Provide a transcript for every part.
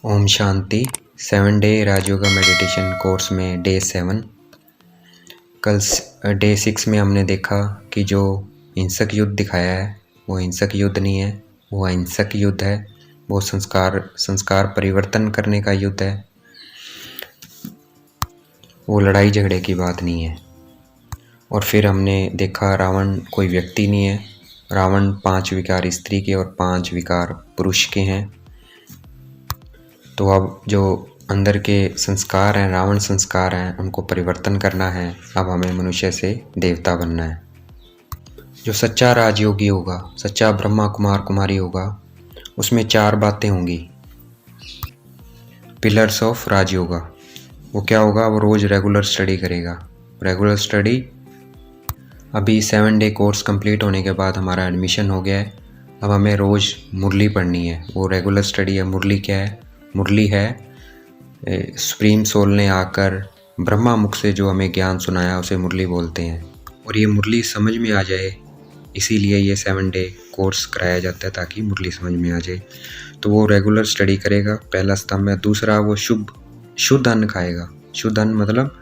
Om Shanti 7 day Rajyoga meditation course में day 7। कल day 6 में हमने देखा कि जो हिंसक युद्ध दिखाया है वो हिंसक युद्ध नहीं है, वो अहिंसक युद्ध है। वो संस्कार परिवर्तन करने का युद्ध है, वो लड़ाई झगड़े की बात नहीं है। और फिर हमने देखा रावण कोई व्यक्ति नहीं है, रावण 5 विकार स्त्री के और 5 विकार पुरुष के हैं। तो अब जो अंदर के संस्कार हैं, रावण संस्कार हैं, उनको परिवर्तन करना है। अब हमें मनुष्य से देवता बनना है। जो सच्चा राजयोगी होगा, सच्चा ब्रह्मा कुमार कुमारी होगा, उसमें 4 बातें होंगी। Pillars of Rajyoga. वो क्या होगा? वो रोज़ रेगुलर स्टडी करेगा। रेगुलर स्टडी अभी 7 डे कोर्स कंप्लीट होने के बाद हमारा एडमिशन हो गया है। अब हमें रोज़ मुरली पढ़नी है। वो रेगुलर स्टडी है। मुरली क्या है? मुरली है सुप्रीम सोल ने आकर ब्रह्मा मुख से जो हमें ज्ञान सुनाया उसे मुरली बोलते हैं। और ये मुरली समझ में आ जाए, इसीलिए ये 7 डे कोर्स कराया जाता है ताकि मुरली समझ में आ जाए। तो वो रेगुलर स्टडी करेगा, पहला स्तंभ है। दूसरा, वो शुद्ध अन्न खाएगा। शुद्ध अन्न मतलब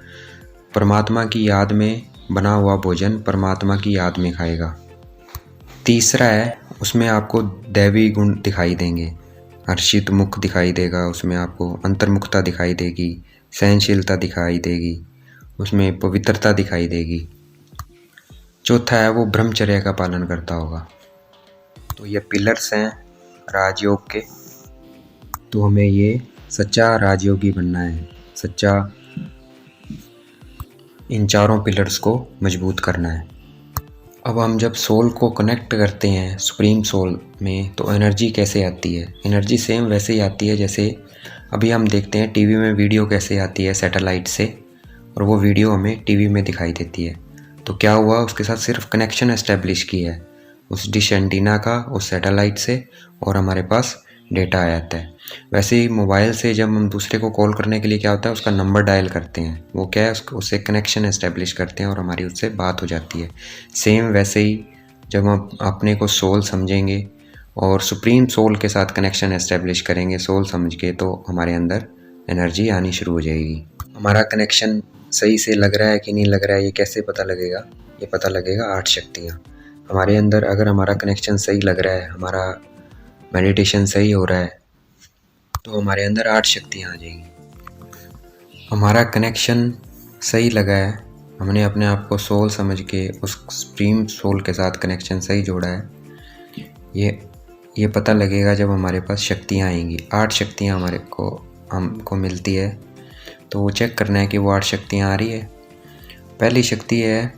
परमात्मा की याद में बना हुआ भोजन परमात्मा की याद में खाएगा। तीसरा है, उसमें आपको दैवी गुण दिखाई देंगे। हर्षित मुख दिखाई देगा, उसमें आपको अंतर्मुखता दिखाई देगी, सहनशीलता दिखाई देगी, उसमें पवित्रता दिखाई देगी। चौथा है, वो ब्रह्मचर्य का पालन करता होगा। तो ये पिलर्स हैं राजयोग के। तो हमें ये सच्चा राजयोगी बनना है, सच्चा इन चारों पिलर्स को मजबूत करना है। अब हम जब सोल को कनेक्ट करते हैं सुप्रीम सोल में तो एनर्जी कैसे आती है? एनर्जी सेम वैसे ही आती है जैसे अभी हम देखते हैं टीवी में वीडियो कैसे आती है सैटेलाइट से, और वो वीडियो हमें टीवी में दिखाई देती है। तो क्या हुआ? उसके साथ सिर्फ कनेक्शन एस्टेब्लिश किया है उस डिश एंटीना का, उस सैटेलाइट से, और हमारे पास डेटा आ जाता है। वैसे ही मोबाइल से जब हम दूसरे को कॉल करने के लिए क्या होता है, उसका नंबर डायल करते हैं, वो क्या है, उससे कनेक्शन एस्टेब्लिश करते हैं और हमारी उससे बात हो जाती है। सेम वैसे ही जब हम अपने को सोल समझेंगे और सुप्रीम सोल के साथ कनेक्शन एस्टेब्लिश करेंगे सोल समझ के, तो हमारे अंदर एनर्जी आनी शुरू हो जाएगी। हमारा कनेक्शन सही से लग रहा है कि नहीं लग रहा है, ये कैसे पता लगेगा? ये पता लगेगा 8 शक्तियाँ हमारे अंदर। अगर हमारा कनेक्शन सही लग रहा है, हमारा मेडिटेशन सही हो रहा है, तो हमारे अंदर 8 शक्तियाँ आ जाएंगी। हमारा कनेक्शन सही लगा है, हमने अपने आप को सोल समझ के उस सुप्रीम सोल के साथ कनेक्शन सही जोड़ा है, ये पता लगेगा जब हमारे पास शक्तियाँ आएंगी। 8 शक्तियाँ हमको मिलती है। तो वो चेक करना है कि वो 8 शक्तियाँ आ रही है। पहली शक्ति है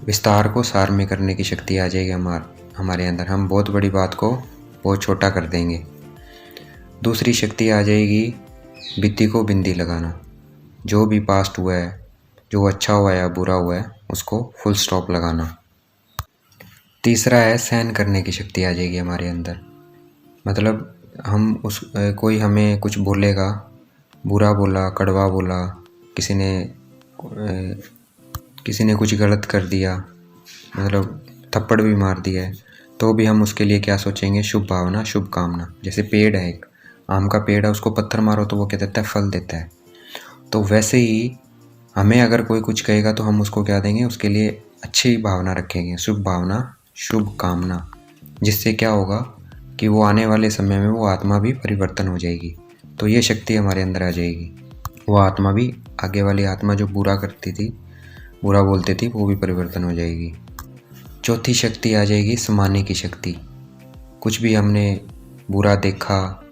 विस्तार को सार में करने की शक्ति आ जाएगी हमारे अंदर। हम बहुत बड़ी बात को बहुत छोटा कर देंगे। दूसरी शक्ति आ जाएगी बित्ती को बिंदी लगाना। जो भी पास्ट हुआ है, जो अच्छा हुआ है या बुरा हुआ है, उसको फुल स्टॉप लगाना। तीसरा है सहन करने की शक्ति आ जाएगी हमारे अंदर। मतलब कोई हमें कुछ बोलेगा, बुरा बोला, कड़वा बोला, किसी ने कुछ गलत कर दिया, मतलब थप्पड़ भी मार दिया है, तो भी हम उसके लिए क्या सोचेंगे? शुभ भावना, शुभ कामना। जैसे पेड़ है, एक आम का पेड़ है, उसको पत्थर मारो तो वो क्या देता है? फल देता है। तो वैसे ही हमें अगर कोई कुछ कहेगा तो हम उसको क्या देंगे? उसके लिए अच्छी भावना रखेंगे, शुभ भावना, शुभ कामना। जिससे क्या होगा कि वो आने वाले समय में वो आत्मा भी परिवर्तन हो जाएगी। तो ये शक्ति हमारे अंदर आ जाएगी। वो आत्मा भी, आगे वाली आत्मा जो बुरा करती थी, बुरा बोलती थी, वो भी परिवर्तन हो जाएगी। चौथी शक्ति आ जाएगी समाने की शक्ति। कुछ भी हमने बुरा देखा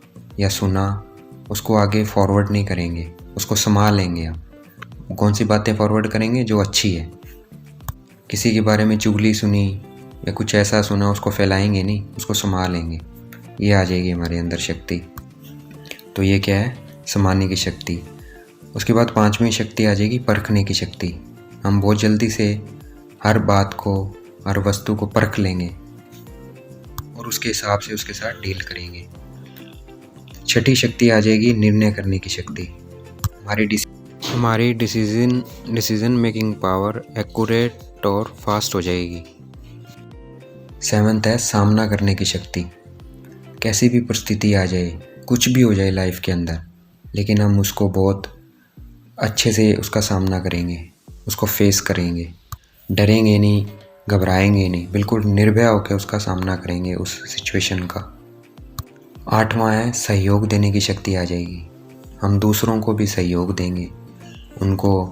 या सुना, उसको आगे फॉरवर्ड नहीं करेंगे, उसको समा लेंगे। हम कौन सी बातें फॉरवर्ड करेंगे? जो अच्छी है। किसी के बारे में चुगली सुनी या कुछ ऐसा सुना, उसको फैलाएंगे नहीं, उसको समा लेंगे। ये आ जाएगी हमारे अंदर शक्ति। तो ये क्या है? समाने की शक्ति। उसके बाद 5वीं शक्ति आ जाएगी परखने की शक्ति। हम बहुत जल्दी से हर बात को, हर वस्तु को परख लेंगे और उसके हिसाब से उसके साथ डील करेंगे। छठी शक्ति आ जाएगी निर्णय करने की शक्ति। हमारी डिसीजन मेकिंग पावर एक्यूरेट और फास्ट हो जाएगी। 7th है सामना करने की शक्ति। कैसी भी परिस्थिति आ जाए, कुछ भी हो जाए लाइफ के अंदर, लेकिन हम उसको बहुत अच्छे से उसका सामना करेंगे, उसको फेस करेंगे, डरेंगे नहीं, घबराएंगे नहीं, बिल्कुल निर्भय होकर उसका सामना करेंगे उस सिचुएशन का। 8वां है सहयोग देने की शक्ति आ जाएगी। हम दूसरों को भी सहयोग देंगे, उनको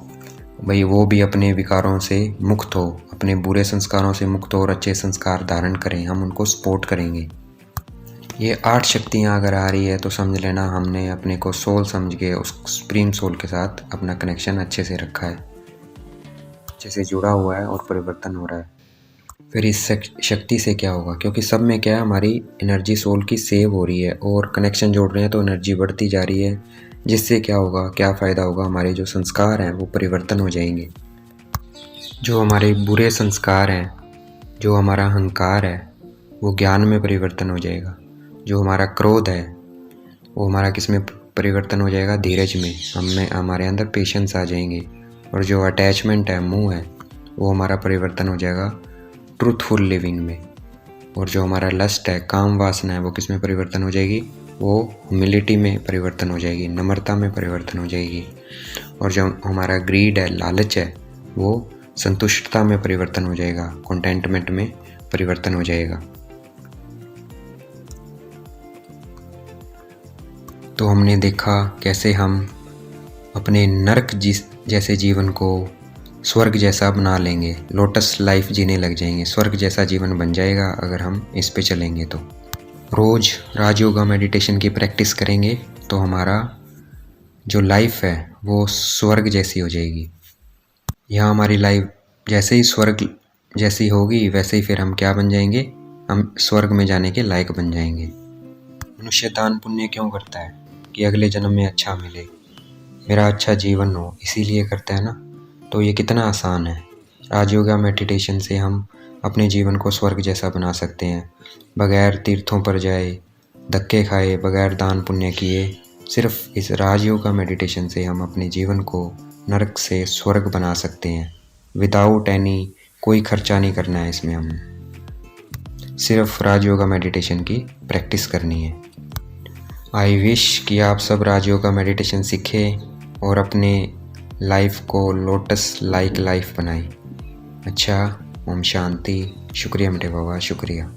भाई वो भी अपने विकारों से मुक्त हो, अपने बुरे संस्कारों से मुक्त हो और अच्छे संस्कार धारण करें, हम उनको सपोर्ट करेंगे। ये 8 शक्तियाँ अगर आ रही है तो समझ लेना हमने अपने को सोल समझ के उस सुप्रीम सोल के साथ अपना कनेक्शन अच्छे से रखा है, अच्छे से जुड़ा हुआ है और परिवर्तन हो रहा है। फिर इस शक्ति से क्या होगा, क्योंकि सब में क्या है, हमारी एनर्जी सोल की सेव हो रही है और कनेक्शन जोड़ रहे हैं तो एनर्जी बढ़ती जा रही है, जिससे क्या होगा, क्या फ़ायदा होगा, हमारे जो संस्कार हैं वो परिवर्तन हो जाएंगे। जो हमारे बुरे संस्कार हैं, जो हमारा अहंकार है, वो ज्ञान में परिवर्तन हो जाएगा। जो हमारा क्रोध है वो हमारा किस में परिवर्तन हो जाएगा, धीरज में, हमारे अंदर पेशेंस आ जाएंगे। और जो अटैचमेंट है, मोह है, वो हमारा परिवर्तन हो जाएगा ट्रूथफुल लिविंग में। और जो हमारा लस्ट है, काम वासना है, वो किस में परिवर्तन हो जाएगी, वो ह्यूमिलिटी में परिवर्तन हो जाएगी, नम्रता में परिवर्तन हो जाएगी। और जो हमारा ग्रीड है, लालच है, वो संतुष्टता में परिवर्तन हो जाएगा, कंटेंटमेंट में परिवर्तन हो जाएगा। तो हमने देखा कैसे हम अपने नरक जैसे जीवन को स्वर्ग जैसा बना लेंगे, लोटस लाइफ जीने लग जाएंगे, स्वर्ग जैसा जीवन बन जाएगा अगर हम इस पे चलेंगे। तो रोज़ राजयोगा मेडिटेशन की प्रैक्टिस करेंगे तो हमारा जो लाइफ है वो स्वर्ग जैसी हो जाएगी। यहाँ हमारी लाइफ जैसे ही स्वर्ग जैसी होगी वैसे ही फिर हम क्या बन जाएंगे, हम स्वर्ग में जाने के लायक बन जाएंगे। मनुष्य दान पुण्य क्यों करता है, कि अगले जन्म में अच्छा मिले, मेरा अच्छा जीवन हो, इसीलिए करता है ना। तो ये कितना आसान है। राजयोगा मेडिटेशन से हम अपने जीवन को स्वर्ग जैसा बना सकते हैं, बगैर तीर्थों पर जाए, धक्के खाए, बगैर दान पुण्य किए। सिर्फ इस राजयोगा मेडिटेशन से हम अपने जीवन को नरक से स्वर्ग बना सकते हैं, विदाउट एनी, कोई खर्चा नहीं करना है इसमें, हम सिर्फ राजयोगा मेडिटेशन की प्रैक्टिस करनी है। आई विश कि आप सब राजयोगा मेडिटेशन सीखें और अपने लाइफ को लोटस लाइक लाइफ बनाएं। अच्छा, ओम शांति। शुक्रिया मेरे बाबा, शुक्रिया।